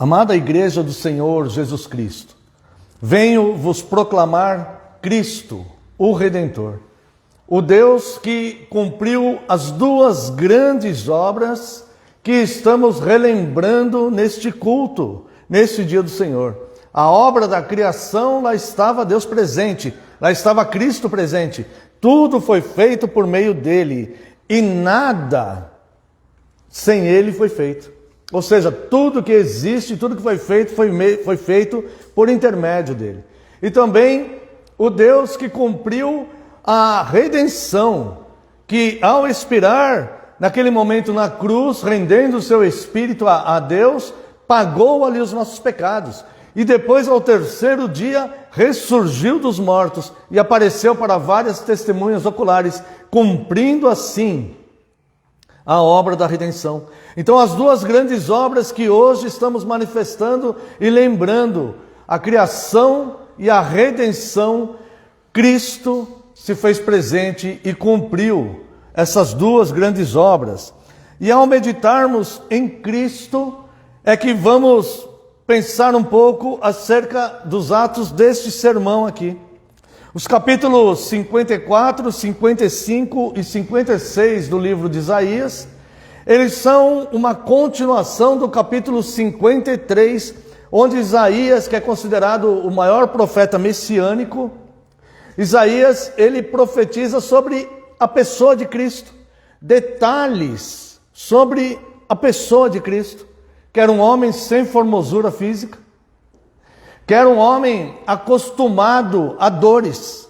Amada Igreja do Senhor Jesus Cristo, venho vos proclamar Cristo, o Redentor, o Deus que cumpriu as duas grandes obras que estamos relembrando neste culto, neste dia do Senhor. A obra da criação, lá estava Deus presente, lá estava Cristo presente. Tudo foi feito por meio dele e nada sem ele foi feito. Ou seja, tudo que existe, tudo que foi feito, foi feito por intermédio dele. E também o Deus que cumpriu a redenção, que ao expirar naquele momento na cruz, rendendo o seu espírito a Deus, pagou ali os nossos pecados. E depois, ao terceiro dia, ressurgiu dos mortos e apareceu para várias testemunhas oculares, cumprindo assim a obra da redenção. Então, as duas grandes obras que hoje estamos manifestando e lembrando, a criação e a redenção, Cristo se fez presente e cumpriu essas duas grandes obras. E ao meditarmos em Cristo, é que vamos pensar um pouco acerca dos atos deste sermão aqui. Os capítulos 54, 55 e 56 do livro de Isaías, eles são uma continuação do capítulo 53, onde Isaías, que é considerado o maior profeta messiânico, Isaías, ele profetiza sobre a pessoa de Cristo, detalhes sobre a pessoa de Cristo, que era um homem sem formosura física, que era um homem acostumado a dores,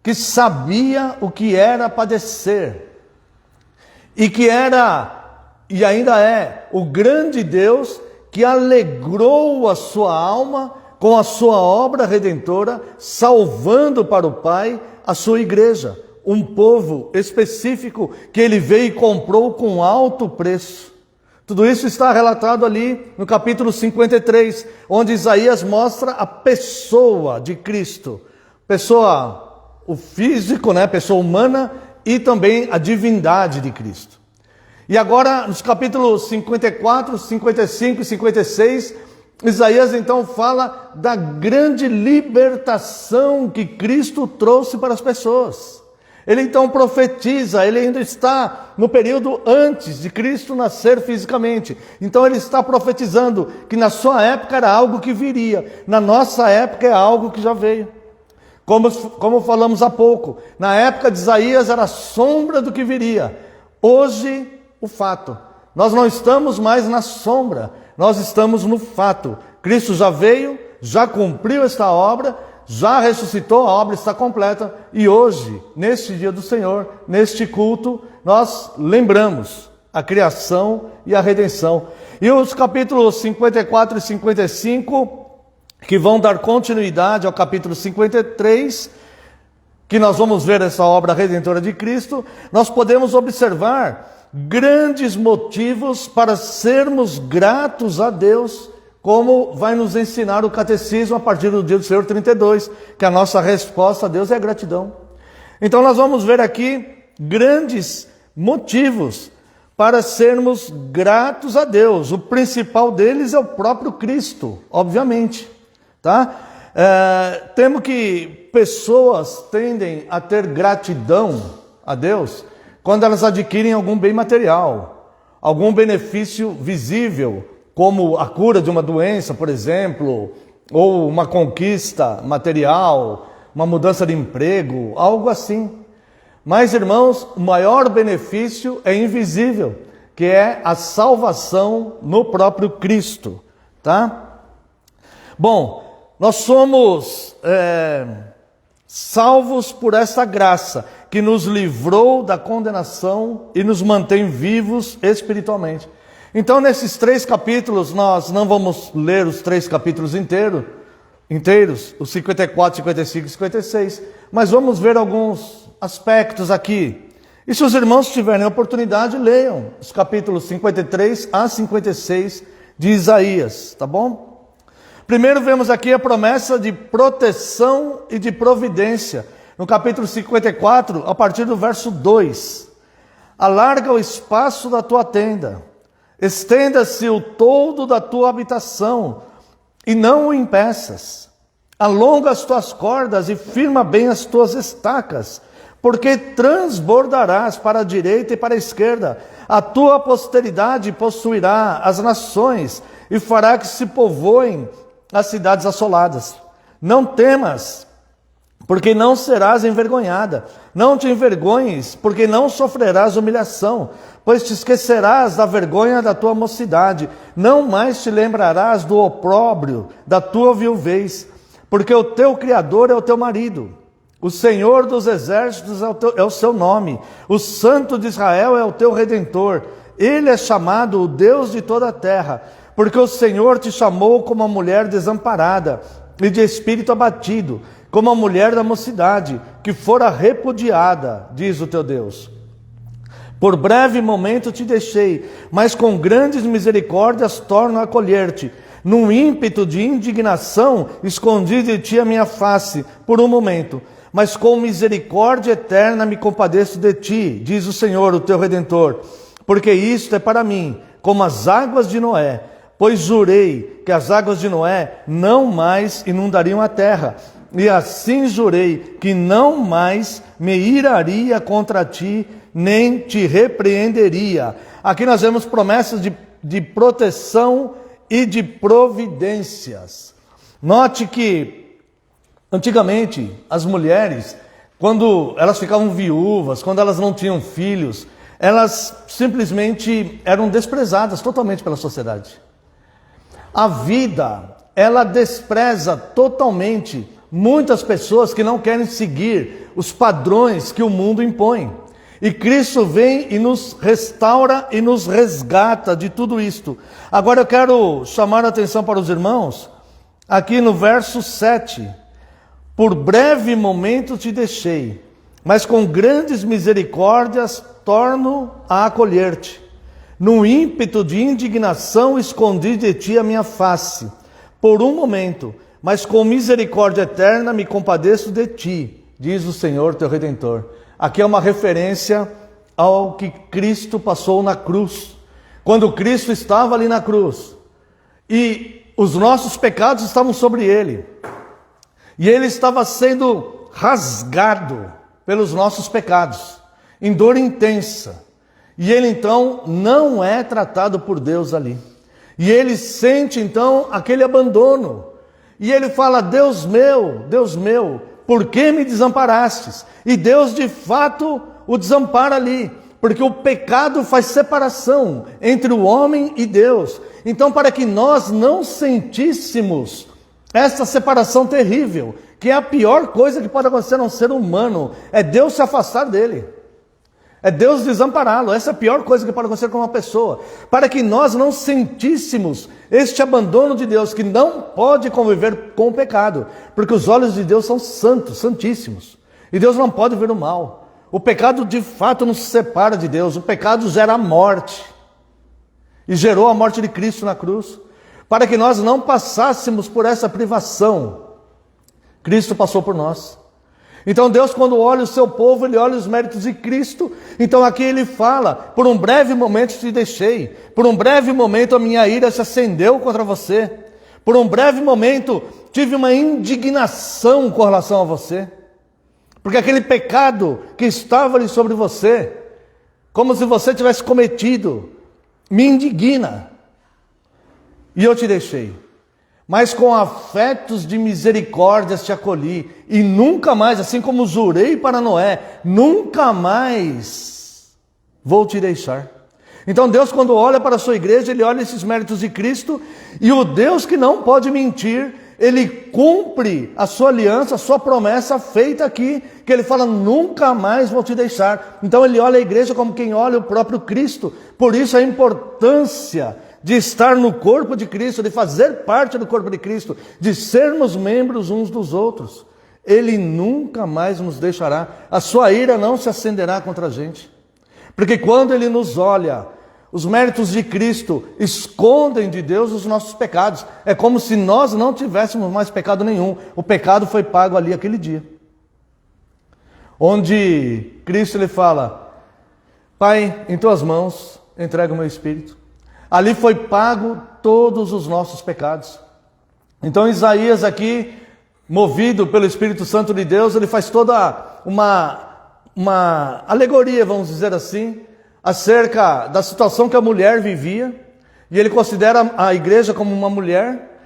que sabia o que era padecer, e que era, e ainda é, o grande Deus que alegrou a sua alma com a sua obra redentora, salvando para o Pai a sua igreja, um povo específico que ele veio e comprou com alto preço. Tudo isso está relatado ali no capítulo 53, onde Isaías mostra a pessoa de Cristo. Pessoa, o físico, pessoa humana e também a divindade de Cristo. E agora, nos capítulos 54, 55 e 56, Isaías então fala da grande libertação que Cristo trouxe para as pessoas. Ele então profetiza, ele ainda está no período antes de Cristo nascer fisicamente. Então ele está profetizando que na sua época era algo que viria, na nossa época é algo que já veio. Como falamos há pouco, na época de Isaías era a sombra do que viria. Hoje, o fato. Nós não estamos mais na sombra, nós estamos no fato. Cristo já veio, já cumpriu esta obra, já ressuscitou, a obra está completa. E hoje, neste dia do Senhor, neste culto, nós lembramos a criação e a redenção. E os capítulos 54 e 55, que vão dar continuidade ao capítulo 53, que nós vamos ver essa obra redentora de Cristo, nós podemos observar grandes motivos para sermos gratos a Deus, como vai nos ensinar o catecismo a partir do dia do Senhor 32, que a nossa resposta a Deus é gratidão. Então nós vamos ver aqui grandes motivos para sermos gratos a Deus. O principal deles é o próprio Cristo, obviamente, tá? Temo que pessoas tendem a ter gratidão a Deus quando elas adquirem algum bem material, algum benefício visível, como a cura de uma doença, por exemplo, ou uma conquista material, uma mudança de emprego, algo assim. Mas, irmãos, o maior benefício é invisível, que é a salvação no próprio Cristo, tá? Bom, nós somos salvos por essa graça, que nos livrou da condenação e nos mantém vivos espiritualmente. Então, nesses 3 capítulos, nós não vamos ler os 3 capítulos inteiros, os 54, 55 e 56, mas vamos ver alguns aspectos aqui. E se os irmãos tiverem oportunidade, leiam os capítulos 53 a 56 de Isaías, tá bom? Primeiro vemos aqui a promessa de proteção e de providência. No capítulo 54, a partir do verso 2. Alarga o espaço da tua tenda, Estenda-se o toldo da tua habitação, e não o impeças. Alonga as tuas cordas e firma bem as tuas estacas, porque transbordarás para a direita e para a esquerda. A tua posteridade possuirá as nações e fará que se povoem as cidades assoladas. Não temas, porque não serás envergonhada. Não te envergonhes, porque não sofrerás humilhação, pois te esquecerás da vergonha da tua mocidade. Não mais te lembrarás do opróbrio da tua viuvez, porque o teu Criador é o teu marido. O Senhor dos exércitos é o seu nome. O Santo de Israel é o teu Redentor. Ele é chamado o Deus de toda a terra, porque o Senhor te chamou como a mulher desamparada e de espírito abatido, como a mulher da mocidade, que fora repudiada, diz o teu Deus. Por breve momento te deixei, mas com grandes misericórdias torno a acolher-te. Num ímpeto de indignação, escondi de ti a minha face por um momento, mas com misericórdia eterna me compadeço de ti, diz o Senhor, o teu Redentor. Porque isto é para mim, como as águas de Noé, pois jurei que as águas de Noé não mais inundariam a terra, e assim jurei que não mais me iraria contra ti, nem te repreenderia. Aqui nós vemos promessas de proteção e de providências. Note que, antigamente, as mulheres, quando elas ficavam viúvas, quando elas não tinham filhos, elas simplesmente eram desprezadas totalmente pela sociedade. A vida, ela despreza totalmente muitas pessoas que não querem seguir os padrões que o mundo impõe. E Cristo vem e nos restaura e nos resgata de tudo isto. Agora eu quero chamar a atenção para os irmãos, aqui no verso 7. Por breve momento te deixei, mas com grandes misericórdias torno a acolher-te. No ímpeto de indignação escondi de ti a minha face, por um momento, mas com misericórdia eterna me compadeço de ti, diz o Senhor teu Redentor. Aqui é uma referência ao que Cristo passou na cruz. Quando Cristo estava ali na cruz, e os nossos pecados estavam sobre ele, e ele estava sendo rasgado pelos nossos pecados, em dor intensa. E ele então não é tratado por Deus ali. E ele sente então aquele abandono. E ele fala: Deus meu, por que me desamparastes? E Deus de fato o desampara ali, porque o pecado faz separação entre o homem e Deus. Então, para que nós não sentíssemos essa separação terrível, que é a pior coisa que pode acontecer a um ser humano, é Deus se afastar dele. É Deus desampará-lo. Essa é a pior coisa que pode acontecer com uma pessoa. Para que nós não sentíssemos este abandono de Deus, que não pode conviver com o pecado, porque os olhos de Deus são santos, santíssimos. E Deus não pode ver o mal. O pecado de fato nos separa de Deus. O pecado gera a morte. E gerou a morte de Cristo na cruz. Para que nós não passássemos por essa privação, Cristo passou por nós. Então Deus, quando olha o seu povo, ele olha os méritos de Cristo. Então aqui ele fala: por um breve momento te deixei, por um breve momento a minha ira se acendeu contra você, por um breve momento tive uma indignação com relação a você, porque aquele pecado que estava ali sobre você, como se você tivesse cometido, me indigna, e eu te deixei. Mas com afetos de misericórdia te acolhi, e nunca mais, assim como jurei para Noé, nunca mais vou te deixar. Então Deus, quando olha para a sua igreja, ele olha esses méritos de Cristo, e o Deus que não pode mentir, ele cumpre a sua aliança, a sua promessa feita aqui, que ele fala: nunca mais vou te deixar. Então ele olha a igreja como quem olha o próprio Cristo. Por isso a importância de estar no corpo de Cristo, de fazer parte do corpo de Cristo, de sermos membros uns dos outros. Ele nunca mais nos deixará. A sua ira não se acenderá contra a gente. Porque quando ele nos olha, os méritos de Cristo escondem de Deus os nossos pecados. É como se nós não tivéssemos mais pecado nenhum. O pecado foi pago ali aquele dia. Onde Cristo lhe fala: Pai, em tuas mãos entrego o meu espírito. Ali foi pago todos os nossos pecados. Então Isaías aqui, movido pelo Espírito Santo de Deus, ele faz toda uma alegoria, vamos dizer assim, acerca da situação que a mulher vivia. E ele considera a igreja como uma mulher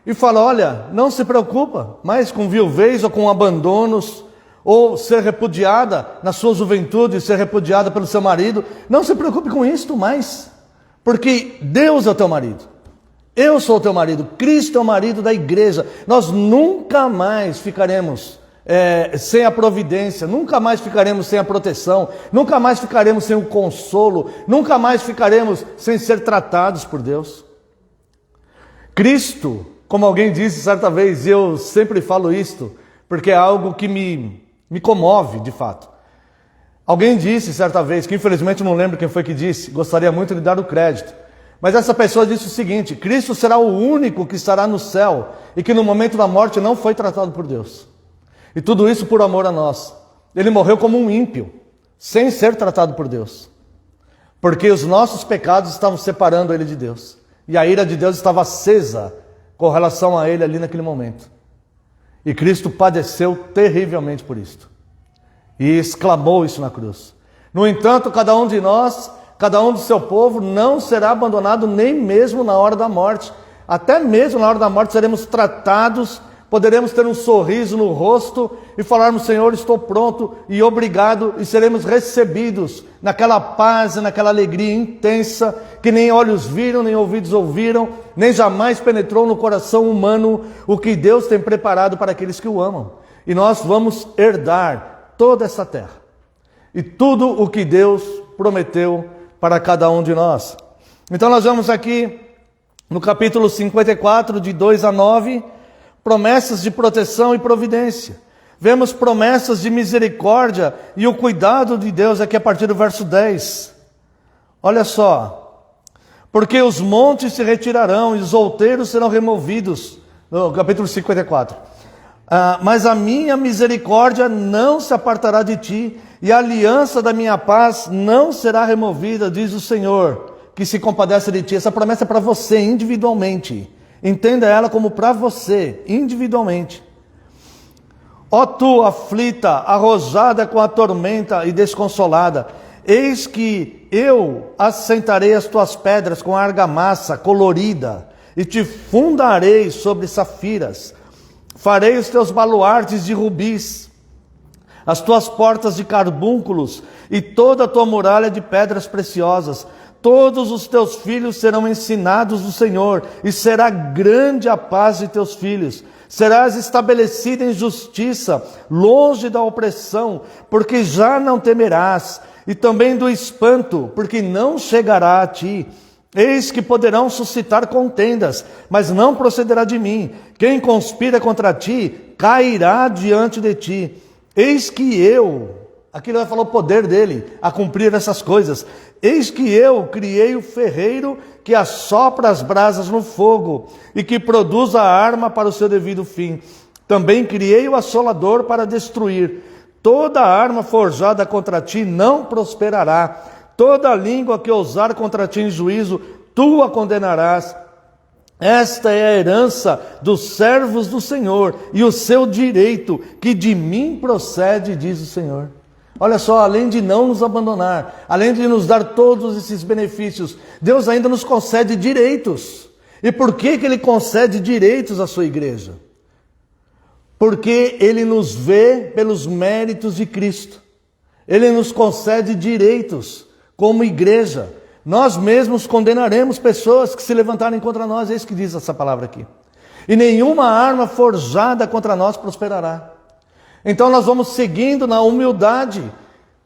e fala, olha, não se preocupa mais com viuvez ou com abandonos, ou ser repudiada na sua juventude, ser repudiada pelo seu marido. Não se preocupe com isto mais, porque Deus é o teu marido. Eu sou o teu marido, Cristo é o marido da igreja. Nós nunca mais ficaremos sem a providência, nunca mais ficaremos sem a proteção, nunca mais ficaremos sem o consolo, nunca mais ficaremos sem ser tratados por Deus. Cristo, como alguém disse certa vez, e eu sempre falo isto, porque é algo que me comove de fato. Alguém disse certa vez, que infelizmente eu não lembro quem foi que disse, gostaria muito de dar o crédito, mas essa pessoa disse o seguinte: Cristo será o único que estará no céu e que no momento da morte não foi tratado por Deus. E tudo isso por amor a nós. Ele morreu como um ímpio, sem ser tratado por Deus, porque os nossos pecados estavam separando ele de Deus, e a ira de Deus estava acesa com relação a ele ali naquele momento. E Cristo padeceu terrivelmente por isto, e exclamou isso na cruz. No entanto, cada um de nós, cada um do seu povo, não será abandonado nem mesmo na hora da morte. Até mesmo na hora da morte seremos tratados, poderemos ter um sorriso no rosto e falarmos, Senhor, estou pronto e obrigado, e seremos recebidos naquela paz e naquela alegria intensa que nem olhos viram, nem ouvidos ouviram, nem jamais penetrou no coração humano o que Deus tem preparado para aqueles que o amam. E nós vamos herdar toda essa terra e tudo o que Deus prometeu para cada um de nós. Então nós vemos aqui no capítulo 54, de 2 a 9, promessas de proteção e providência. Vemos promessas de misericórdia e o cuidado de Deus aqui a partir do verso 10. Olha só: porque os montes se retirarão e os outeiros serão removidos, no capítulo 54. Mas a minha misericórdia não se apartará de ti, e a aliança da minha paz não será removida, diz o Senhor, que se compadece de ti. Essa promessa é para você individualmente. Entenda ela como para você individualmente. Ó tu, aflita, arrojada com a tormenta e desconsolada, eis que eu assentarei as tuas pedras com argamassa colorida, e te fundarei sobre safiras. Farei os teus baluartes de rubis, as tuas portas de carbúnculos, e toda a tua muralha de pedras preciosas. Todos os teus filhos serão ensinados do Senhor, e será grande a paz de teus filhos. Serás estabelecida em justiça, longe da opressão, porque já não temerás, e também do espanto, porque não chegará a ti. Eis que poderão suscitar contendas, mas não procederá de mim. Quem conspira contra ti, cairá diante de ti. Eis que eu, aqui ele vai falar o poder dele a cumprir essas coisas. Eis que eu criei o ferreiro que assopra as brasas no fogo e que produz a arma para o seu devido fim. Também criei o assolador para destruir. Toda arma forjada contra ti não prosperará. Toda língua que ousar contra ti em juízo, tu a condenarás. Esta é a herança dos servos do Senhor e o seu direito, que de mim procede, diz o Senhor. Olha só, além de não nos abandonar, além de nos dar todos esses benefícios, Deus ainda nos concede direitos. E por que Ele concede direitos à sua igreja? Porque Ele nos vê pelos méritos de Cristo. Ele nos concede direitos como igreja. Nós mesmos condenaremos pessoas que se levantarem contra nós, é isso que diz essa palavra aqui. E nenhuma arma forjada contra nós prosperará. Então nós vamos seguindo na humildade,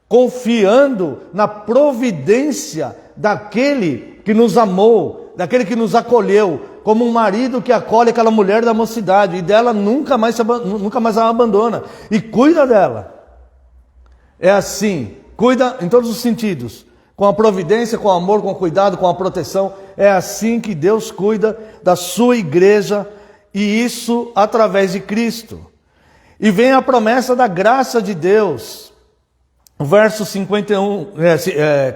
confiando na providência daquele que nos amou, daquele que nos acolheu, como um marido que acolhe aquela mulher da mocidade, e dela nunca mais a abandona, e cuida dela. É assim, cuida em todos os sentidos, com a providência, com o amor, com o cuidado, com a proteção. É assim que Deus cuida da sua igreja, e isso através de Cristo. E vem a promessa da graça de Deus. o verso 51,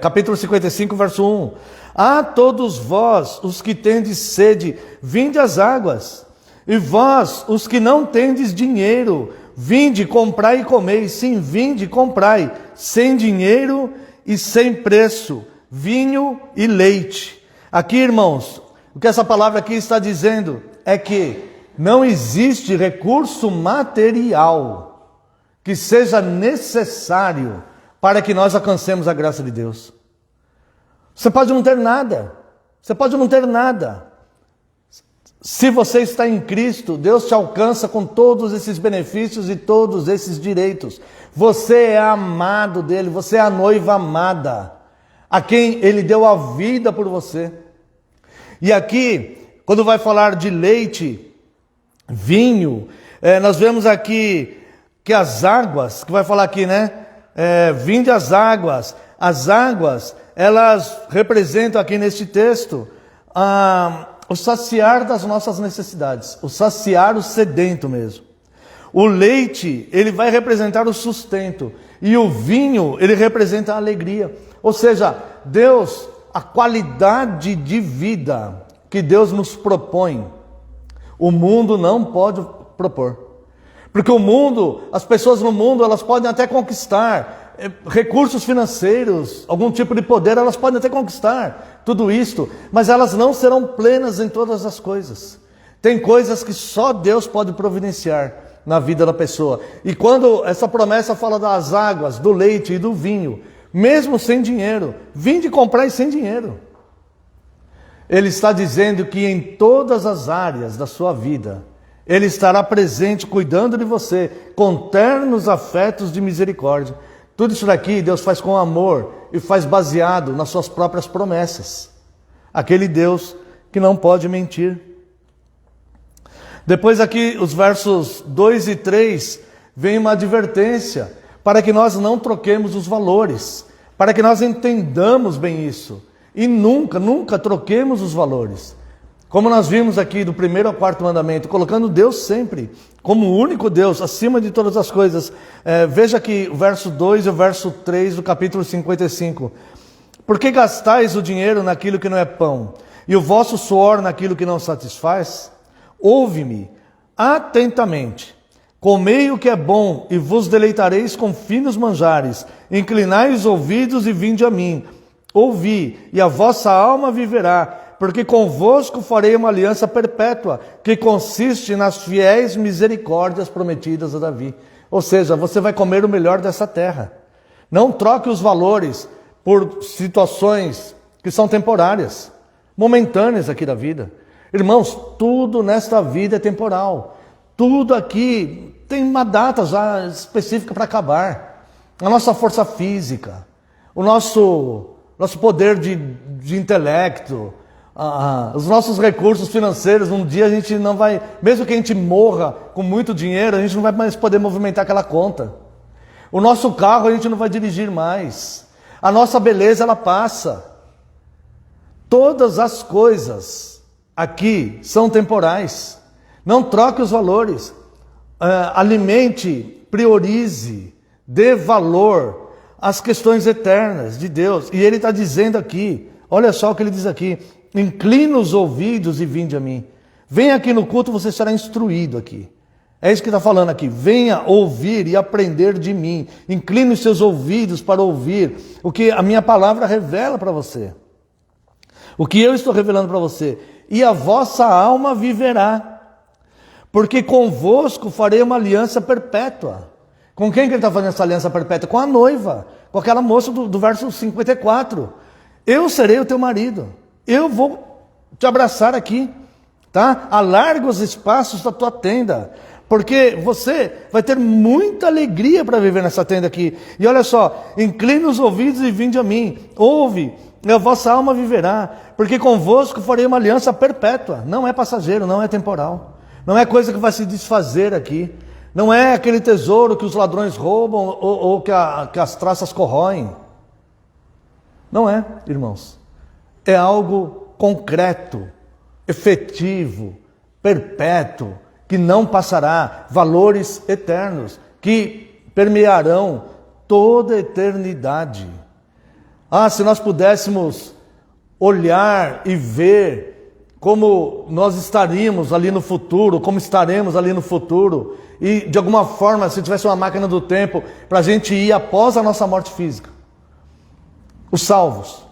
capítulo 55, verso 1. A todos vós, os que tendes sede, vinde às águas. E vós, os que não tendes dinheiro, vinde, comprai e comei. Sim, vinde, comprai, sem dinheiro e sem preço, vinho e leite. Aqui, irmãos, o que essa palavra aqui está dizendo é que não existe recurso material que seja necessário para que nós alcancemos a graça de Deus. Você pode não ter nada. Você pode não ter nada. Se você está em Cristo, Deus te alcança com todos esses benefícios e todos esses direitos. Você é amado dele, você é a noiva amada, a quem ele deu a vida por você. E aqui, quando vai falar de leite, vinho, nós vemos aqui que as águas, que vai falar aqui, né? Vinde às águas. As águas, elas representam aqui neste texto o saciar das nossas necessidades, o saciar o sedento mesmo. O leite, ele vai representar o sustento, e o vinho, ele representa a alegria. Ou seja, Deus, a qualidade de vida que Deus nos propõe, o mundo não pode propor. Porque o mundo, as pessoas no mundo, elas podem até conquistar recursos financeiros, algum tipo de poder, elas podem até conquistar tudo isto, mas elas não serão plenas em todas as coisas. Tem coisas que só Deus pode providenciar na vida da pessoa. E quando essa promessa fala das águas, do leite e do vinho, mesmo sem dinheiro, vinde comprar e sem dinheiro. Ele está dizendo que em todas as áreas da sua vida, Ele estará presente, cuidando de você, com ternos afetos de misericórdia. Tudo isso daqui Deus faz com amor e faz baseado nas suas próprias promessas. Aquele Deus que não pode mentir. Depois aqui, os versos 2 e 3, vem uma advertência para que nós não troquemos os valores, para que nós entendamos bem isso. E nunca troquemos os valores. Como nós vimos aqui do 1º ao 4º mandamento, colocando Deus sempre como o único Deus, acima de todas as coisas. Veja aqui o verso 2 e o verso 3 do capítulo 55. Por que gastais o dinheiro naquilo que não é pão, e o vosso suor naquilo que não satisfaz? Ouve-me atentamente. Comei o que é bom, e vos deleitareis com finos manjares. Inclinai os ouvidos e vinde a mim. Ouvi, e a vossa alma viverá. Porque convosco farei uma aliança perpétua, que consiste nas fiéis misericórdias prometidas a Davi. Ou seja, você vai comer o melhor dessa terra. Não troque os valores por situações que são temporárias, momentâneas aqui da vida. Irmãos, tudo nesta vida é temporal. Tudo aqui tem uma data já específica para acabar. A nossa força física, o nosso poder de intelecto, os nossos recursos financeiros, um dia a gente não vai, mesmo que a gente morra com muito dinheiro, a gente não vai mais poder movimentar aquela conta. O nosso carro a gente não vai dirigir mais. A nossa beleza, ela passa. Todas as coisas aqui são temporais. Não troque os valores. Alimente, priorize, dê valor às questões eternas de Deus. E Ele está dizendo aqui, olha só o que Ele diz aqui: inclina os ouvidos e vinde a mim. Venha aqui no culto, você será instruído aqui. É isso que está falando aqui. Venha ouvir e aprender de mim. Incline os seus ouvidos para ouvir o que a minha palavra revela para você. O que eu estou revelando para você. E a vossa alma viverá. Porque convosco farei uma aliança perpétua. Com quem que ele está fazendo essa aliança perpétua? Com a noiva. Com aquela moça do verso 54. Eu serei o teu marido. Eu vou te abraçar aqui, tá? Alarga os espaços da tua tenda, porque você vai ter muita alegria para viver nessa tenda aqui. E olha só, inclina os ouvidos e vinde a mim. Ouve, e a vossa alma viverá, porque convosco farei uma aliança perpétua. Não é passageiro, não é temporal. Não é coisa que vai se desfazer aqui. Não é aquele tesouro que os ladrões roubam ou que as traças corroem. Não é, irmãos. É algo concreto, efetivo, perpétuo, que não passará, valores eternos, que permearão toda a eternidade. Ah, se nós pudéssemos olhar e ver como nós estaríamos ali no futuro, como estaremos ali no futuro, e de alguma forma, se tivesse uma máquina do tempo, para a gente ir após a nossa morte física, os salvos,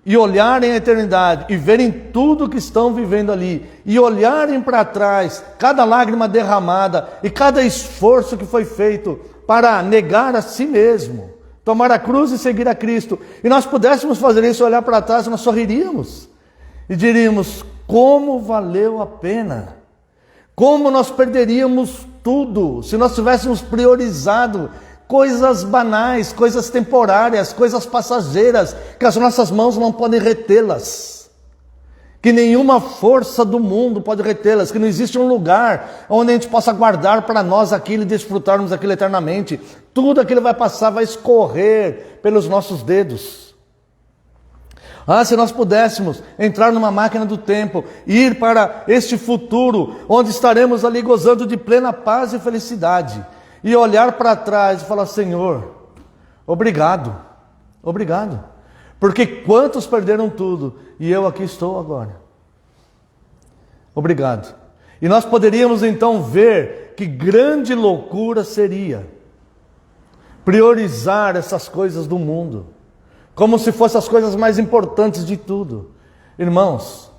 e olharem a eternidade, e verem tudo que estão vivendo ali, e olharem para trás, cada lágrima derramada, e cada esforço que foi feito para negar a si mesmo, tomar a cruz e seguir a Cristo, e nós pudéssemos fazer isso, olhar para trás, nós sorriríamos, e diríamos, como valeu a pena, como nós perderíamos tudo, se nós tivéssemos priorizado coisas banais, coisas temporárias, coisas passageiras, que as nossas mãos não podem retê-las, que nenhuma força do mundo pode retê-las, que não existe um lugar onde a gente possa guardar para nós aquilo e desfrutarmos aquilo eternamente. Tudo aquilo vai passar, vai escorrer pelos nossos dedos. Ah, se nós pudéssemos entrar numa máquina do tempo, ir para este futuro, onde estaremos ali gozando de plena paz e felicidade, e olhar para trás e falar, Senhor, obrigado, obrigado, porque quantos perderam tudo, e eu aqui estou agora. Obrigado. E nós poderíamos então ver que grande loucura seria priorizar essas coisas do mundo, como se fossem as coisas mais importantes de tudo. Irmãos,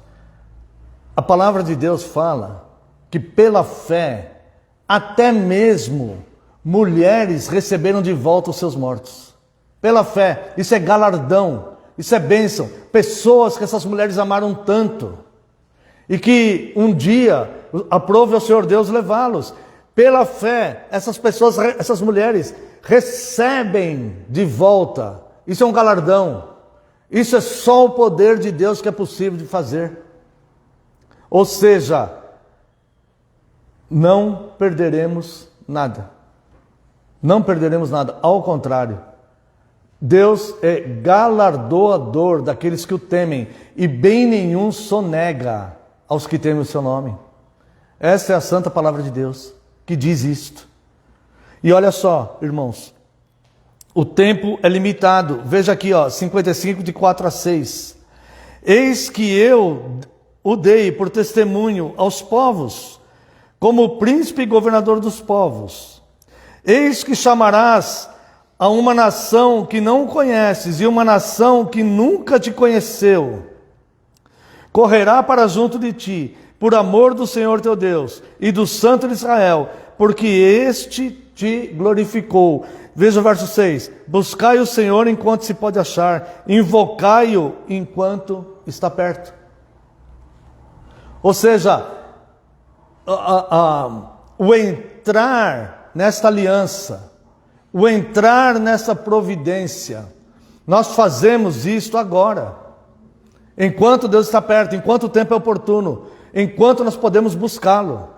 a palavra de Deus fala que pela fé, até mesmo mulheres receberam de volta os seus mortos. Pela fé, isso é galardão, isso é bênção. Pessoas que essas mulheres amaram tanto, e que um dia aprove ao Senhor Deus levá-los. Pela fé, essas pessoas, essas mulheres recebem de volta. Isso é um galardão. Isso é só o poder de Deus que é possível de fazer. Ou seja, não perderemos nada. Não perderemos nada. Ao contrário, Deus é galardoador daqueles que o temem, e bem nenhum sonega aos que temem o seu nome. Essa é a santa palavra de Deus que diz isto. E olha só, irmãos, o tempo é limitado. Veja aqui, 55, de 4 a 6. Eis que eu o dei por testemunho aos povos, como príncipe e governador dos povos. Eis que chamarás a uma nação que não conheces, e uma nação que nunca te conheceu correrá para junto de ti, por amor do Senhor teu Deus e do Santo de Israel, porque este te glorificou. Veja o verso 6. Buscai o Senhor enquanto se pode achar, invocai-o enquanto está perto. Ou seja, o entrar nesta aliança, o entrar nessa providência, nós fazemos isto agora, enquanto Deus está perto, enquanto o tempo é oportuno, enquanto nós podemos buscá-lo.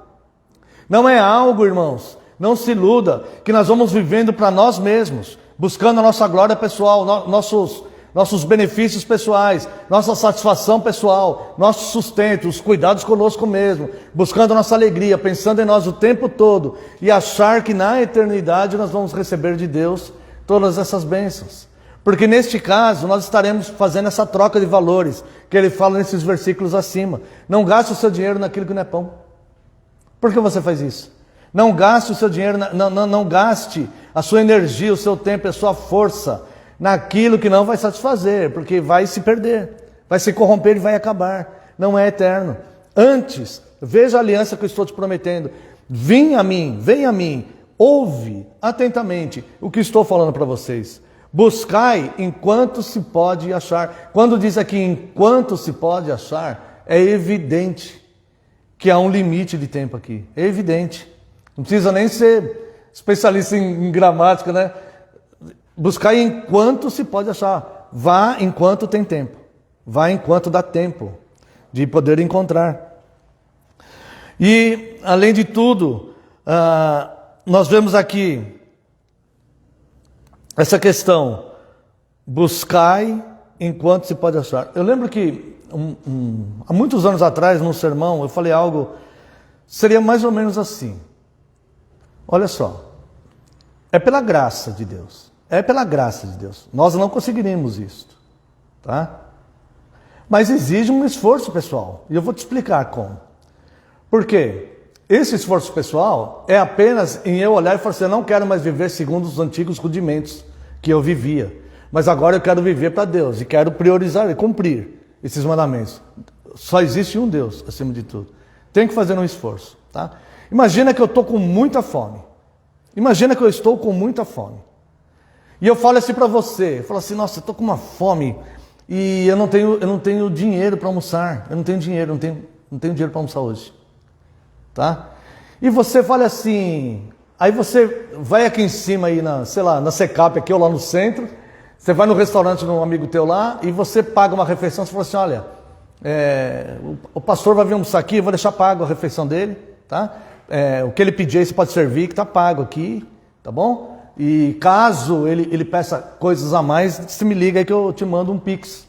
Não é algo, irmãos, não se iluda, que nós vamos vivendo para nós mesmos, buscando a nossa glória pessoal, nossos benefícios pessoais, nossa satisfação pessoal, nosso sustento, os cuidados conosco mesmo, buscando a nossa alegria, pensando em nós o tempo todo, e achar que na eternidade nós vamos receber de Deus todas essas bênçãos. Porque neste caso nós estaremos fazendo essa troca de valores, que ele fala nesses versículos acima. Não gaste o seu dinheiro naquilo que não é pão. Por que você faz isso? Não gaste o seu dinheiro, não gaste a sua energia, o seu tempo, a sua força naquilo que não vai satisfazer, porque vai se perder, vai se corromper e vai acabar, não é eterno. Antes, veja a aliança que eu estou te prometendo. Venha a mim, ouve atentamente o que estou falando para vocês. Buscai enquanto se pode achar. Quando diz aqui enquanto se pode achar, é evidente que há um limite de tempo aqui, é evidente. Não precisa nem ser especialista em gramática, né? Buscar enquanto se pode achar. Vá enquanto tem tempo. Vá enquanto dá tempo de poder encontrar. E, além de tudo, nós vemos aqui essa questão. Buscai enquanto se pode achar. Eu lembro que há muitos anos atrás, num sermão, eu falei algo, seria mais ou menos assim. Olha só, é pela graça de Deus. É pela graça de Deus. Nós não conseguiríamos isso, tá? Mas exige um esforço pessoal. E eu vou te explicar como. Por quê? Esse esforço pessoal é apenas em eu olhar e falar assim, eu não quero mais viver segundo os antigos rudimentos que eu vivia. Mas agora eu quero viver para Deus e quero priorizar e cumprir esses mandamentos. Só existe um Deus acima de tudo. Tem que fazer um esforço, tá? Imagina que eu estou com muita fome. Imagina que eu estou com muita fome. E eu falo assim para você, eu falo assim, nossa, eu estou com uma fome e eu não tenho dinheiro para almoçar. Eu não tenho dinheiro, não tenho dinheiro para almoçar hoje. Tá? E você fala assim, aí você vai aqui em cima aí na Secap aqui ou lá no centro, você vai no restaurante de um amigo teu lá e você paga uma refeição, você fala assim, olha, o pastor vai vir almoçar aqui, eu vou deixar pago a refeição dele, tá? O que ele pedir aí você pode servir, que está pago aqui, tá bom? E caso ele peça coisas a mais, você me liga aí que eu te mando um Pix.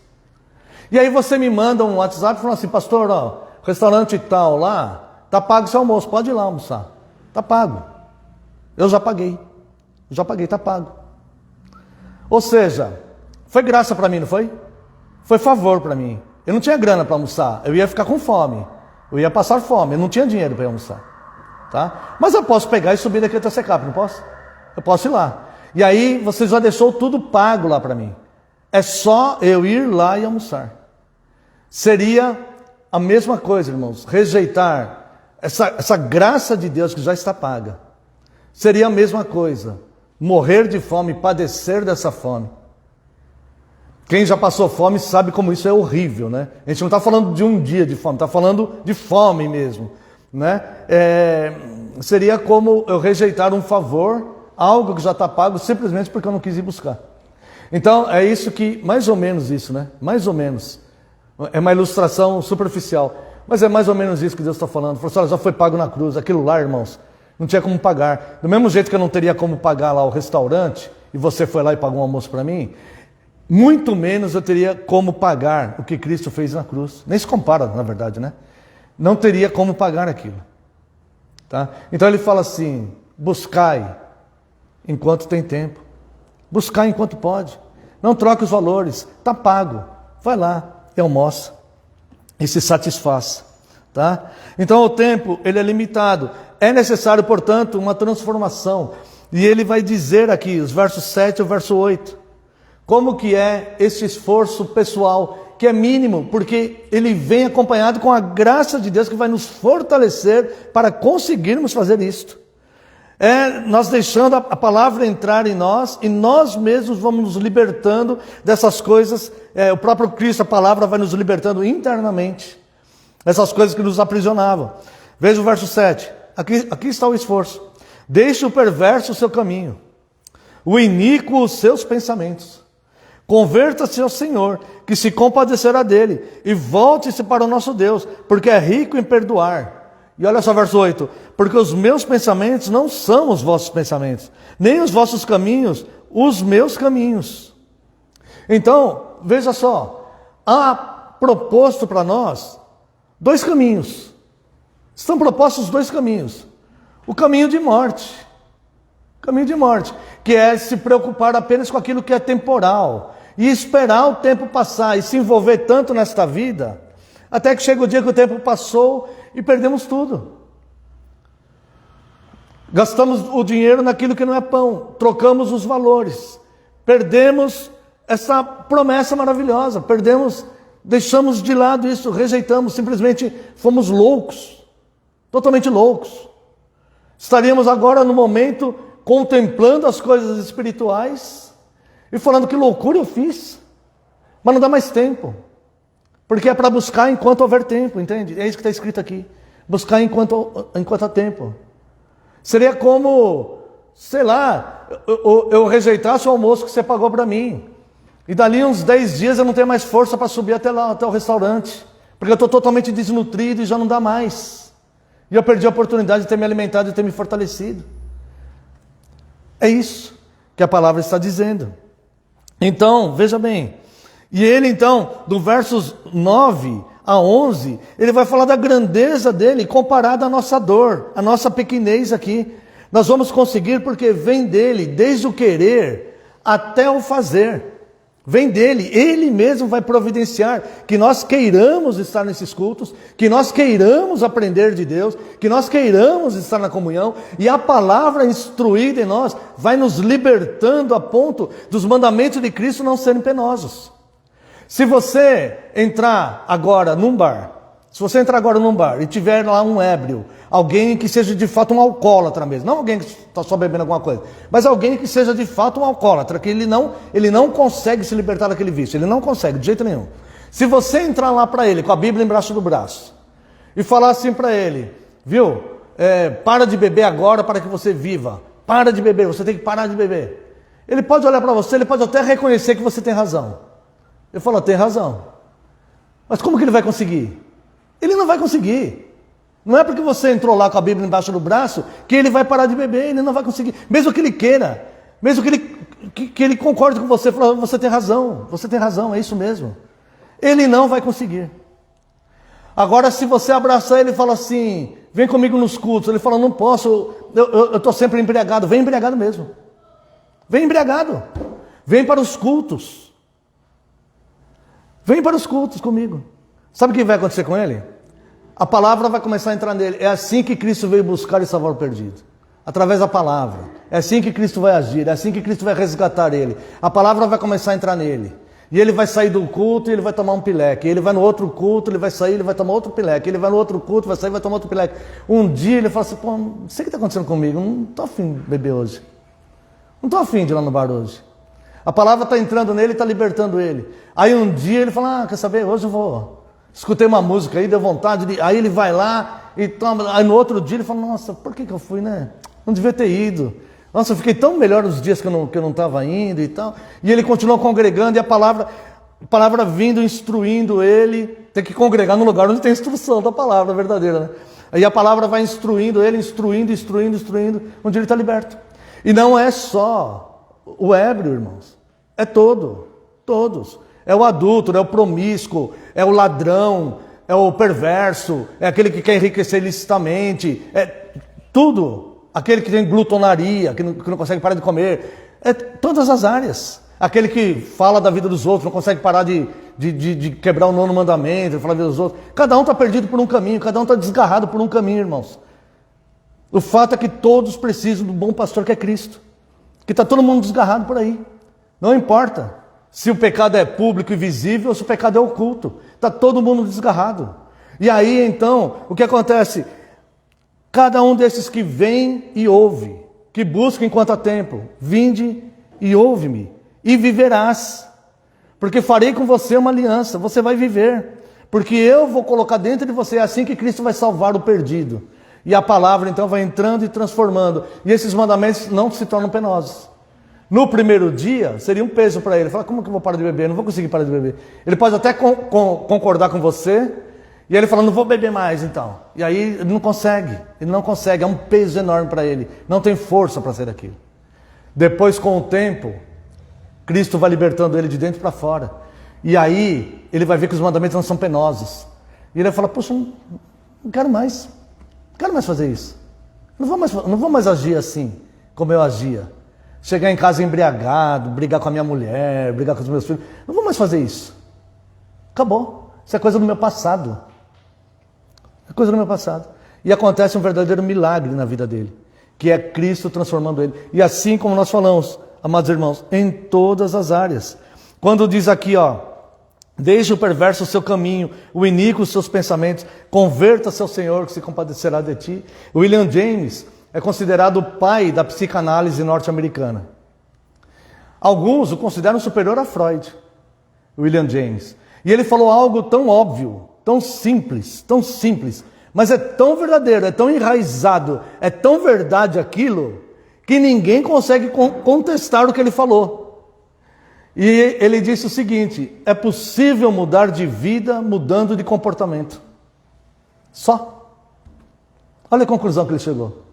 E aí você me manda um WhatsApp falando assim, pastor, ó, restaurante tal lá, tá pago o seu almoço, pode ir lá almoçar. Tá pago. Eu já paguei, tá pago. Ou seja, foi graça para mim, não foi? Foi favor para mim. Eu não tinha grana para almoçar, eu ia ficar com fome. Eu ia passar fome, eu não tinha dinheiro para ir almoçar. Tá? Mas eu posso pegar e subir daqui até Secap, não posso? Eu posso ir lá. E aí você já deixou tudo pago lá para mim. É só eu ir lá e almoçar. Seria a mesma coisa, irmãos, rejeitar essa graça de Deus que já está paga. Seria a mesma coisa, morrer de fome, padecer dessa fome. Quem já passou fome sabe como isso é horrível, né? A gente não está falando de um dia de fome, está falando de fome mesmo, né? Seria como eu rejeitar um favor, algo que já está pago, simplesmente porque eu não quis ir buscar. Então, é isso que, mais ou menos isso, né? Mais ou menos. É uma ilustração superficial. Mas é mais ou menos isso que Deus está falando. Falou assim, olha, já foi pago na cruz. Aquilo lá, irmãos, não tinha como pagar. Do mesmo jeito que eu não teria como pagar lá o restaurante, e você foi lá e pagou um almoço para mim, muito menos eu teria como pagar o que Cristo fez na cruz. Nem se compara, na verdade, né? Não teria como pagar aquilo. Tá? Então ele fala assim, buscai enquanto tem tempo. Buscai enquanto pode. Não troque os valores. Está pago. Vai lá e almoça. E se satisfaz, tá? Então o tempo, ele é limitado. É necessário, portanto, uma transformação. E ele vai dizer aqui, os versos 7 e o verso 8, como que é esse esforço pessoal, que é mínimo, porque ele vem acompanhado com a graça de Deus que vai nos fortalecer para conseguirmos fazer isto. Nós deixando a palavra entrar em nós e nós mesmos vamos nos libertando dessas coisas. O próprio Cristo, a palavra vai nos libertando internamente. Essas coisas que nos aprisionavam. Veja o verso 7. Aqui está o esforço. Deixe o perverso o seu caminho, o iníquo os seus pensamentos. Converta-se ao Senhor, que se compadecerá dele, e volte-se para o nosso Deus, porque é rico em perdoar. E olha só o verso 8, porque os meus pensamentos não são os vossos pensamentos, nem os vossos caminhos, os meus caminhos. Então, veja só, há proposto para nós dois caminhos. Estão propostos dois caminhos. O caminho de morte, que é se preocupar apenas com aquilo que é temporal, e esperar o tempo passar, e se envolver tanto nesta vida, até que chega o dia que o tempo passou e perdemos tudo. Gastamos o dinheiro naquilo que não é pão, trocamos os valores, perdemos essa promessa maravilhosa, deixamos de lado isso, rejeitamos, simplesmente fomos loucos, totalmente loucos. Estaríamos agora no momento contemplando as coisas espirituais e falando que loucura eu fiz, mas não dá mais tempo. Porque é para buscar enquanto houver tempo, entende? É isso que está escrito aqui. Buscar enquanto há tempo. Seria como, sei lá, eu rejeitasse o almoço que você pagou para mim. E dali uns 10 dias eu não tenho mais força para subir até lá, até o restaurante. Porque eu estou totalmente desnutrido e já não dá mais. E eu perdi a oportunidade de ter me alimentado e ter me fortalecido. É isso que a palavra está dizendo. Então, veja bem. E ele então, do versos 9 a 11, ele vai falar da grandeza dele comparada à nossa dor, à nossa pequenez aqui. Nós vamos conseguir porque vem dele, desde o querer até o fazer. Vem dele, ele mesmo vai providenciar que nós queiramos estar nesses cultos, que nós queiramos aprender de Deus, que nós queiramos estar na comunhão, e a palavra instruída em nós vai nos libertando a ponto dos mandamentos de Cristo não serem penosos. Se você entrar agora num bar, e tiver lá um ébrio, alguém que seja de fato um alcoólatra mesmo, não alguém que está só bebendo alguma coisa, mas alguém que seja de fato um alcoólatra, que ele não consegue se libertar daquele vício, ele não consegue, de jeito nenhum. Se você entrar lá para ele, com a Bíblia embaixo do braço, e falar assim para ele, viu, para de beber agora para que você viva, para de beber, você tem que parar de beber. Ele pode olhar para você, ele pode até reconhecer que você tem razão. Ele fala, tem razão. Mas como que ele vai conseguir? Ele não vai conseguir. Não é porque você entrou lá com a Bíblia embaixo do braço que ele vai parar de beber, ele não vai conseguir. Mesmo que ele queira, mesmo que ele concorde com você, fala, você tem razão, é isso mesmo. Ele não vai conseguir. Agora, se você abraçar ele e falar assim, vem comigo nos cultos, ele fala, não posso, eu estou sempre embriagado. Vem embriagado mesmo. Vem embriagado. Vem para os cultos. Vem para os cultos comigo. Sabe o que vai acontecer com ele? A palavra vai começar a entrar nele. É assim que Cristo veio buscar e salvar o perdido. Através da palavra. É assim que Cristo vai agir. É assim que Cristo vai resgatar ele. A palavra vai começar a entrar nele. E ele vai sair do culto e ele vai tomar um pileque. Ele vai no outro culto, ele vai sair, ele vai tomar outro pileque. Ele vai no outro culto, vai sair, vai tomar outro pileque. Um dia ele fala assim, pô, não sei o que está acontecendo comigo. Não estou afim de beber hoje. Não estou afim de ir lá no bar hoje. A palavra está entrando nele e está libertando ele. Aí um dia ele fala, quer saber, hoje eu vou... Escutei uma música aí, deu vontade de... Aí ele vai lá e toma... Aí no outro dia ele fala, nossa, por que eu fui, né? Não devia ter ido. Nossa, eu fiquei tão melhor nos dias que eu não estava indo e tal. E ele continua congregando e a palavra vindo, instruindo ele. Tem que congregar no lugar onde tem instrução da palavra verdadeira, né? Aí a palavra vai instruindo ele, instruindo. Um dia ele está liberto. E não é só o ébrio, irmãos. É todos. É o adúltero, é o promíscuo, é o ladrão, é o perverso, é aquele que quer enriquecer ilicitamente, é tudo. Aquele que tem glutonaria, que não consegue parar de comer, é todas as áreas. Aquele que fala da vida dos outros, não consegue parar de quebrar o 9º mandamento, falar da vida dos outros. Cada um está perdido por um caminho, cada um está desgarrado por um caminho, irmãos. O fato é que todos precisam do bom pastor que é Cristo. Que está todo mundo desgarrado por aí. Não importa se o pecado é público e visível ou se o pecado é oculto. Está todo mundo desgarrado. E aí, então, o que acontece? Cada um desses que vem e ouve, que busca enquanto há tempo, vinde e ouve-me, e viverás. Porque farei com você uma aliança, você vai viver. Porque eu vou colocar dentro de você, é assim que Cristo vai salvar o perdido. E a palavra, então, vai entrando e transformando. E esses mandamentos não se tornam penosos. No primeiro dia, seria um peso para ele. Fala, como que eu vou parar de beber? Eu não vou conseguir parar de beber. Ele pode até concordar com você, e ele fala, não vou beber mais então. E aí ele não consegue, é um peso enorme para ele. Não tem força para sair daquilo. Depois, com o tempo, Cristo vai libertando ele de dentro para fora. E aí ele vai ver que os mandamentos não são penosos. E ele vai falar, poxa, não quero mais fazer isso. Não vou mais agir assim, como eu agia. Chegar em casa embriagado, brigar com a minha mulher, brigar com os meus filhos. Não vou mais fazer isso. Acabou. Isso é coisa do meu passado. É coisa do meu passado. E acontece um verdadeiro milagre na vida dele, que é Cristo transformando ele. E assim como nós falamos, amados irmãos, em todas as áreas. Quando diz aqui, deixe o perverso o seu caminho, o iníquo os seus pensamentos, converta-se ao Senhor que se compadecerá de ti. William James é considerado o pai da psicanálise norte-americana. Alguns o consideram superior a Freud, William James. E ele falou algo tão óbvio, tão simples, mas é tão verdadeiro, é tão enraizado, é tão verdade aquilo, que ninguém consegue contestar o que ele falou. E ele disse o seguinte, é possível mudar de vida mudando de comportamento. Só. Olha a conclusão que ele chegou.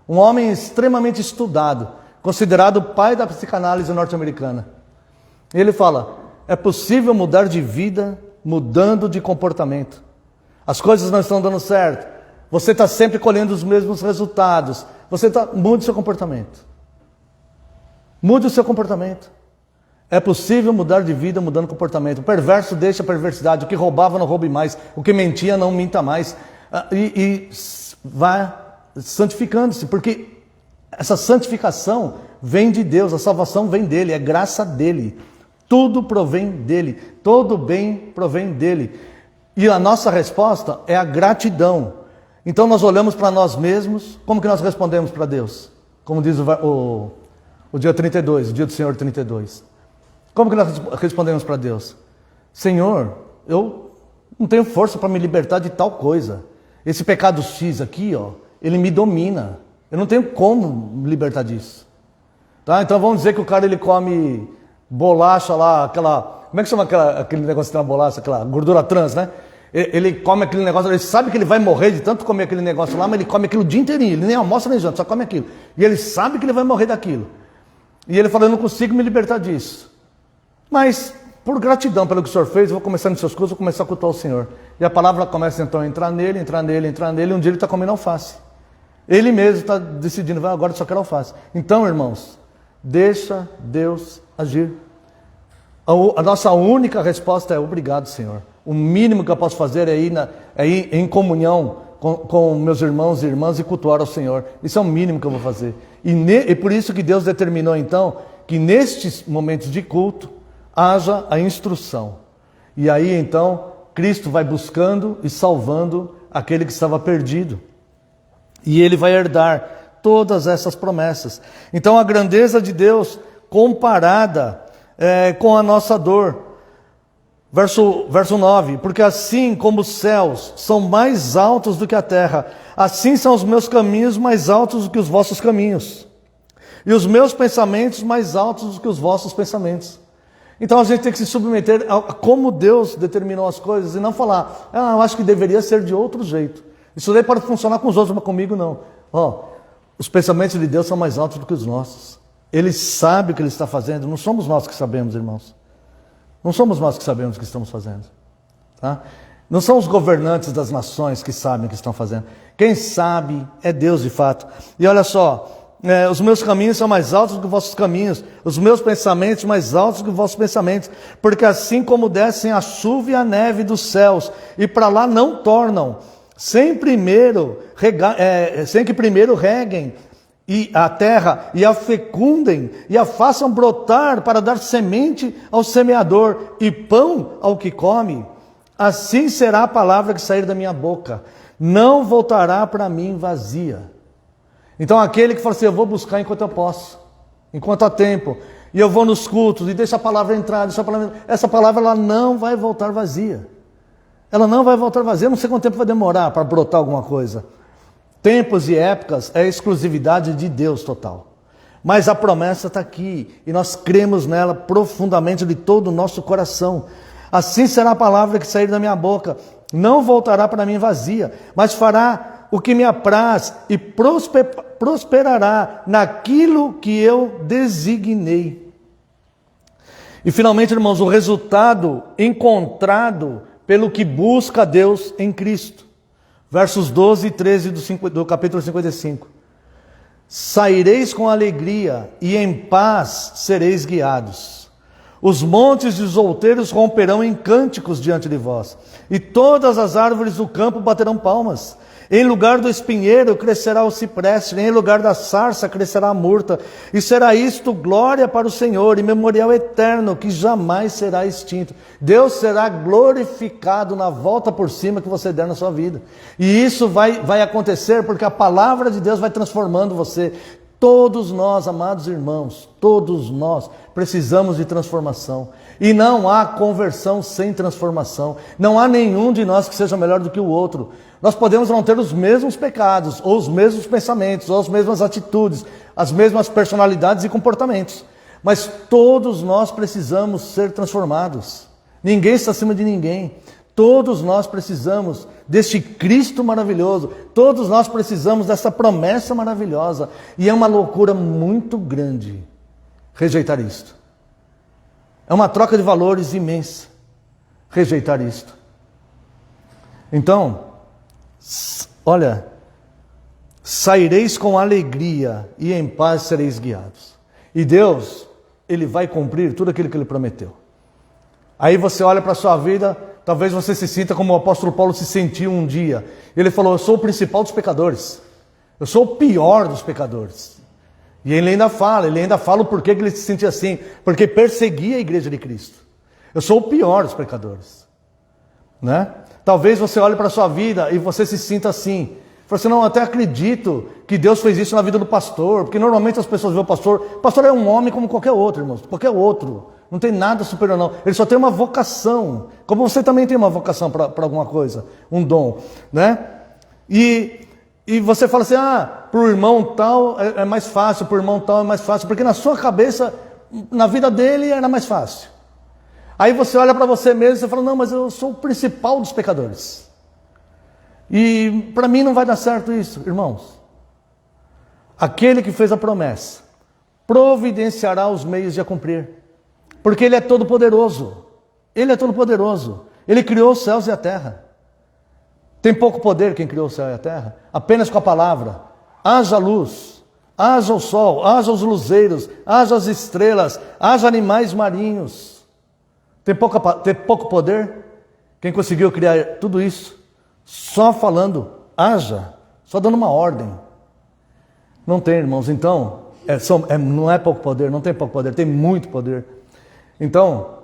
Um homem extremamente estudado, considerado o pai da psicanálise norte-americana. Ele fala, é possível mudar de vida mudando de comportamento. As coisas não estão dando certo. Você está sempre colhendo os mesmos resultados. Mude seu comportamento. Mude o seu comportamento. É possível mudar de vida mudando comportamento. O perverso deixa a perversidade. O que roubava não roube mais. O que mentia não minta mais. E vá santificando-se, porque essa santificação vem de Deus, a salvação vem dele, é graça dele. Tudo provém dele, todo bem provém dele. E a nossa resposta é a gratidão. Então nós olhamos para nós mesmos, como que nós respondemos para Deus? Como diz o dia 32, o dia do Senhor 32. Como que nós respondemos para Deus? Senhor, eu não tenho força para me libertar de tal coisa. Esse pecado X aqui, ó, ele me domina. Eu não tenho como me libertar disso. Tá? Então vamos dizer que o cara ele come bolacha lá, aquela... Como é que chama aquele negócio que tem na bolacha? Aquela gordura trans, né? Ele come aquele negócio, ele sabe que ele vai morrer de tanto comer aquele negócio lá, mas ele come aquilo o dia inteirinho. Ele nem almoça nem janta, só come aquilo. E ele sabe que ele vai morrer daquilo. E ele fala, eu não consigo me libertar disso. Mas, por gratidão pelo que o Senhor fez, eu vou começar nos seus cultos, vou começar a cultuar o Senhor. E a palavra começa então a entrar nele, e um dia ele está comendo alface. Ele mesmo está decidindo, agora eu só quero alface. Então, irmãos, deixa Deus agir. A nossa única resposta é obrigado, Senhor. O mínimo que eu posso fazer é ir em comunhão com meus irmãos e irmãs e cultuar ao Senhor. Isso é o mínimo que eu vou fazer. E por isso que Deus determinou então que nestes momentos de culto haja a instrução. E aí então Cristo vai buscando e salvando aquele que estava perdido. E ele vai herdar todas essas promessas. Então a grandeza de Deus comparada com a nossa dor. Verso 9, porque assim como os céus são mais altos do que a terra, assim são os meus caminhos mais altos do que os vossos caminhos, e os meus pensamentos mais altos do que os vossos pensamentos. Então a gente tem que se submeter a como Deus determinou as coisas, e não falar, eu acho que deveria ser de outro jeito. Isso daí pode funcionar com os outros, mas comigo não. Os pensamentos de Deus são mais altos do que os nossos. Ele sabe o que Ele está fazendo, não somos nós que sabemos, irmãos. Não somos nós que sabemos o que estamos fazendo. Tá? Não são os governantes das nações que sabem o que estão fazendo. Quem sabe é Deus de fato. E olha só, os meus caminhos são mais altos do que os vossos caminhos, os meus pensamentos mais altos do que os vossos pensamentos, porque assim como descem a chuva e a neve dos céus, e para lá não tornam, sem que primeiro reguem e a terra, e a fecundem, e a façam brotar para dar semente ao semeador, e pão ao que come, assim será a palavra que sair da minha boca, não voltará para mim vazia. Então aquele que fala assim, eu vou buscar enquanto eu posso, enquanto há tempo, e eu vou nos cultos, e deixa a palavra entrar, essa palavra ela não vai voltar vazia. Ela não vai voltar vazia, eu não sei quanto tempo vai demorar para brotar alguma coisa. Tempos e épocas é exclusividade de Deus total. Mas a promessa está aqui, e nós cremos nela profundamente de todo o nosso coração. Assim será a palavra que sair da minha boca, não voltará para mim vazia, mas fará o que me apraz e prosperará naquilo que eu designei. E finalmente, irmãos, o resultado encontrado pelo que busca Deus em Cristo. Versos 12 e 13 do capítulo 55. Saireis com alegria e em paz sereis guiados. Os montes e os outeiros romperão em cânticos diante de vós, e todas as árvores do campo baterão palmas. Em lugar do espinheiro crescerá o cipreste, em lugar da sarça crescerá a murta, e será isto glória para o Senhor, e memorial eterno que jamais será extinto. Deus será glorificado na volta por cima que você der na sua vida. E isso vai acontecer porque a palavra de Deus vai transformando você. Todos nós, amados irmãos, todos nós precisamos de transformação. E não há conversão sem transformação. Não há nenhum de nós que seja melhor do que o outro. Nós podemos não ter os mesmos pecados, ou os mesmos pensamentos, ou as mesmas atitudes, as mesmas personalidades e comportamentos. Mas todos nós precisamos ser transformados. Ninguém está acima de ninguém. Todos nós precisamos deste Cristo maravilhoso. Todos nós precisamos dessa promessa maravilhosa. E é uma loucura muito grande rejeitar isto. É uma troca de valores imensa rejeitar isto. Então, olha, saireis com alegria e em paz sereis guiados. E Deus, Ele vai cumprir tudo aquilo que Ele prometeu. Aí você olha para a sua vida, talvez você se sinta como o apóstolo Paulo se sentiu um dia. Ele falou, eu sou o principal dos pecadores. Eu sou o pior dos pecadores. E ele ainda fala o porquê que ele se sentia assim. Porque perseguia a igreja de Cristo. Eu sou o pior dos pecadores. Né? Talvez você olhe para a sua vida e você se sinta assim. Fala assim, não, eu até acredito que Deus fez isso na vida do pastor. Porque normalmente as pessoas veem o pastor é um homem como qualquer outro, irmãos. Qualquer outro. Não tem nada superior não. Ele só tem uma vocação. Como você também tem uma vocação para alguma coisa. Um dom. Né? E você fala assim, para o irmão tal é mais fácil, para o irmão tal é mais fácil. Porque na sua cabeça, na vida dele era mais fácil. Aí você olha para você mesmo e você fala, não, mas eu sou o principal dos pecadores. E para mim não vai dar certo isso, irmãos. Aquele que fez a promessa providenciará os meios de a cumprir. Porque Ele é todo poderoso. Ele é todo poderoso. Ele criou os céus e a terra. Tem pouco poder quem criou o céu e a terra? Apenas com a palavra. Haja luz, haja o sol, haja os luzeiros, haja as estrelas, haja animais marinhos. Tem pouco poder quem conseguiu criar tudo isso? Só falando, haja, só dando uma ordem. Não tem, irmãos. Então, não é pouco poder, não tem pouco poder, tem muito poder. Então,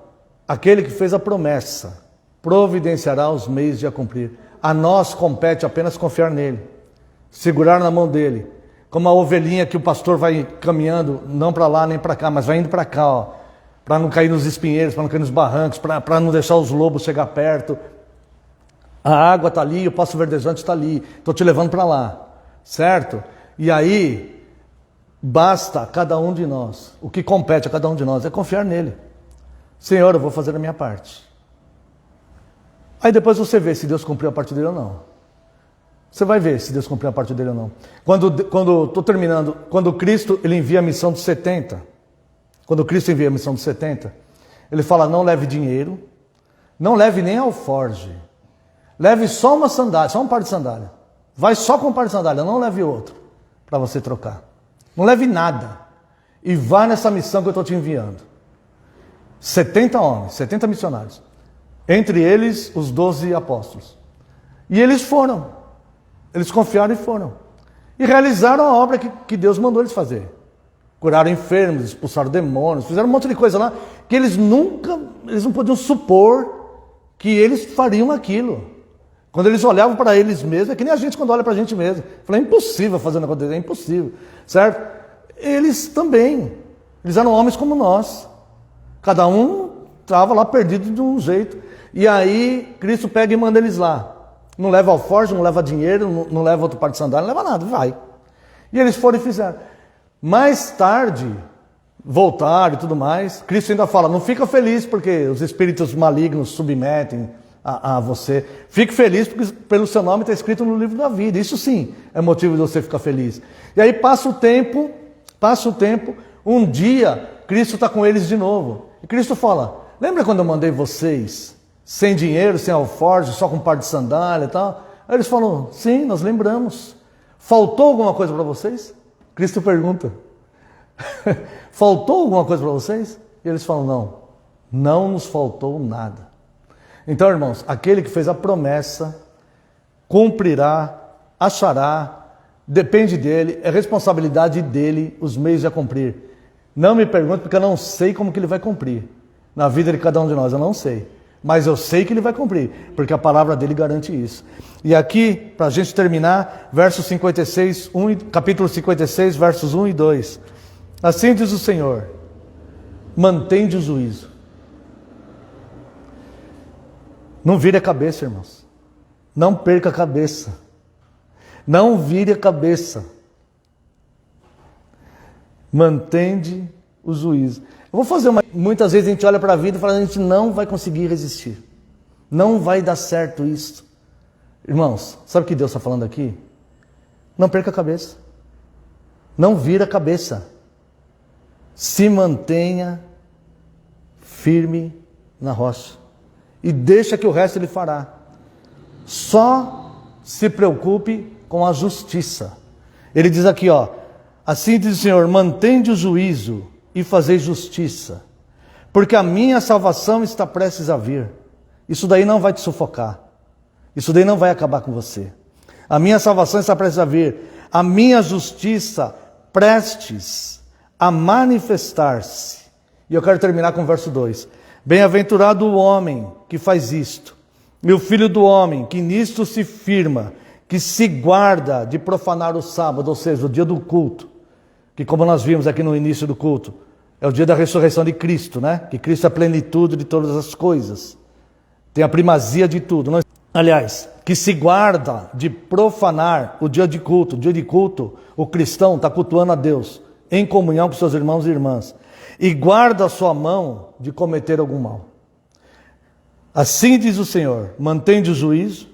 aquele que fez a promessa providenciará os meios de a cumprir. A nós compete apenas confiar nele, segurar na mão dele, como a ovelhinha que o pastor vai caminhando, não para lá nem para cá, mas vai indo para cá, para não cair nos espinheiros, para não cair nos barrancos, para não deixar os lobos chegar perto. A água está ali, o passo verdejante está ali, estou te levando para lá, certo? E aí, basta a cada um de nós, o que compete a cada um de nós é confiar nele. Senhor, eu vou fazer a minha parte. Aí depois você vê se Deus cumpriu a parte dele ou não. Você vai ver se Deus cumpriu a parte dele ou não. Estou terminando, quando Cristo ele envia a missão dos 70, quando Cristo envia a missão dos 70, ele fala, não leve dinheiro, não leve nem alforge, leve só uma sandália, só um par de sandália. Vai só com um par de sandália, não leve outro, para você trocar. Não leve nada. E vá nessa missão que eu estou te enviando. 70 homens, 70 missionários. Entre eles, os 12 apóstolos. E eles foram. Eles confiaram e foram. E realizaram a obra que Deus mandou eles fazer. Curaram enfermos, expulsaram demônios, fizeram um monte de coisa lá, que eles não podiam supor que eles fariam aquilo. Quando eles olhavam para eles mesmos, é que nem a gente quando olha para a gente mesmo. Fala, é impossível fazer um negócio desse, é impossível. Certo? Eles também. Eles eram homens como nós. Cada um estava lá perdido de um jeito. E aí, Cristo pega e manda eles lá. Não leva alforje, não leva dinheiro, não leva outro par de sandália, não leva nada, vai. E eles foram e fizeram. Mais tarde, voltaram e tudo mais. Cristo ainda fala, não fica feliz porque os espíritos malignos submetem a você. Fique feliz porque pelo seu nome está escrito no livro da vida. Isso sim é motivo de você ficar feliz. E aí passa o tempo, um dia Cristo está com eles de novo. E Cristo fala, lembra quando eu mandei vocês sem dinheiro, sem alforje, só com um par de sandália e tal? Aí eles falam, sim, nós lembramos. Faltou alguma coisa para vocês? Cristo pergunta. Faltou alguma coisa para vocês? E eles falam, não nos faltou nada. Então, irmãos, aquele que fez a promessa, cumprirá, achará, depende dele, é responsabilidade dele os meios de a cumprir. Não me pergunte, porque eu não sei como que ele vai cumprir. Na vida de cada um de nós, eu não sei. Mas eu sei que ele vai cumprir, porque a palavra dele garante isso. E aqui, para a gente terminar, verso 56, capítulo 56, versos 1 e 2. Assim diz o Senhor, mantende o juízo. Não vire a cabeça, irmãos. Não perca a cabeça. Não vire a cabeça. Mantende o juízo. Eu vou fazer muitas vezes a gente olha para a vida e fala, a gente não vai conseguir resistir. Não vai dar certo isso. Irmãos, sabe o que Deus está falando aqui? Não perca a cabeça. Não vira a cabeça. Se mantenha firme na rocha. E deixa que o resto ele fará. Só se preocupe com a justiça. Ele diz aqui, assim diz o Senhor, mantende o juízo, e fazei justiça, porque a minha salvação está prestes a vir. Isso daí não vai te sufocar. Isso daí não vai acabar com você. A minha salvação está prestes a vir. A minha justiça prestes a manifestar-se. E eu quero terminar com o verso 2. Bem-aventurado o homem que faz isto, e o filho do homem que nisto se firma, que se guarda de profanar o sábado, ou seja, o dia do culto, que como nós vimos aqui no início do culto, é o dia da ressurreição de Cristo, né? Que Cristo é a plenitude de todas as coisas, tem a primazia de tudo. Aliás, que se guarda de profanar o dia de culto. O dia de culto, o cristão está cultuando a Deus, em comunhão com seus irmãos e irmãs, e guarda a sua mão de cometer algum mal. Assim diz o Senhor, mantende o juízo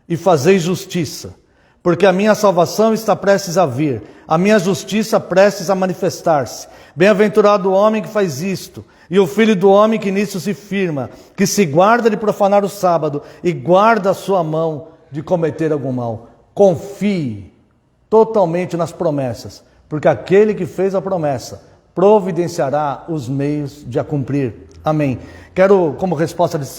e fazei justiça, porque a minha salvação está prestes a vir, a minha justiça prestes a manifestar-se. Bem-aventurado o homem que faz isto, e o filho do homem que nisso se firma, que se guarda de profanar o sábado e guarda a sua mão de cometer algum mal. Confie totalmente nas promessas, porque aquele que fez a promessa providenciará os meios de a cumprir. Amém. Quero, como resposta